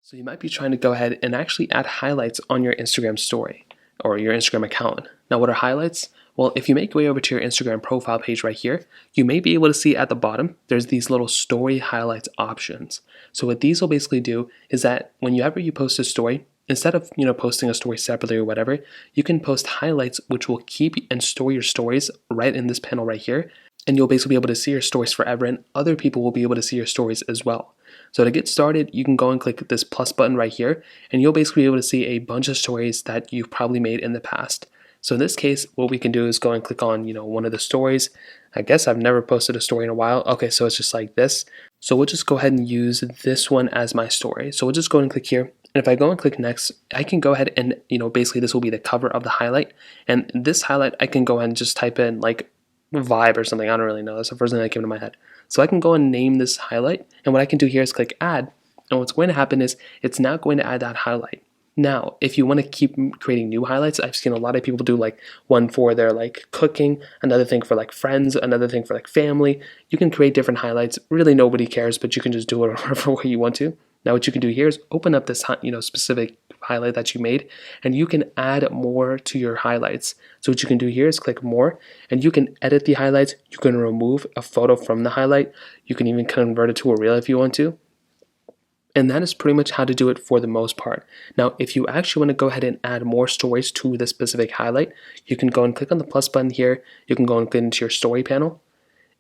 So you might be trying to go ahead and actually add highlights on your Instagram story or your Instagram account. Now, what are highlights? Well, if you make your way over to your Instagram profile page right here, you may be able to see at the bottom, there's these little story highlights options. So what these will basically do is that whenever you post a story, instead of posting a story separately or whatever, you can post highlights which will keep and store your stories right in this panel right here. And you'll basically be able to see your stories forever, and other people will be able to see your stories as well. So to get started, you can go and click this plus button right here, and you'll basically be able to see a bunch of stories that you've probably made in the past. So in this case, what we can do is go and click on, one of the stories. I guess I've never posted a story in a while. Okay, so it's just like this. So we'll just go ahead and use this one as my story. So we'll just go and click here. And if I go and click next, I can go ahead and, basically this will be the cover of the highlight. And this highlight, I can go ahead and just type in like vibe or something. I don't really know. That's the first thing that came to my head. So I can go and name this highlight. And what I can do here is click add. And what's going to happen is it's now going to add that highlight. Now, if you want to keep creating new highlights, I've seen a lot of people do like one for their like cooking, another thing for like friends, another thing for like family. You can create different highlights. Really nobody cares, but you can just do it whatever way you want to. Now what you can do here is open up this specific highlight that you made, and you can add more to your highlights. So what you can do here is click more, and you can edit the highlights. You can remove a photo from the highlight. You can even convert it to a reel if you want to. And that is pretty much how to do it for the most part. Now, if you actually want to go ahead and add more stories to this specific highlight, you can go and click on the plus button here. You can go and click into your story panel,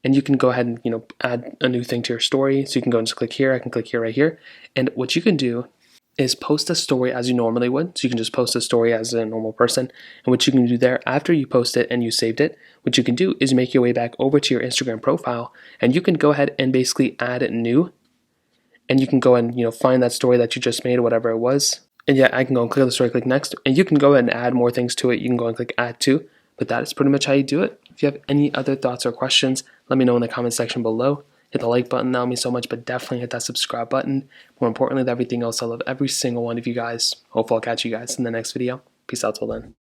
and you can go ahead and add a new thing to your story. So you can go and just click here. I can click here right here. And what you can do is post a story as you normally would. So you can just post a story as a normal person. And what you can do there, after you post it and you saved it, what you can do is make your way back over to your Instagram profile, and you can go ahead and basically add new. And you can go and find that story that you just made, whatever it was. And yeah, I can go and click on the story, click next, and you can go ahead and add more things to it. You can go and click add to, but that is pretty much how you do it. If you have any other thoughts or questions, let me know in the comment section below. Hit the like button, that would mean so much, but definitely hit that subscribe button. More importantly than everything else, I love every single one of you guys. Hopefully I'll catch you guys in the next video. Peace out till then.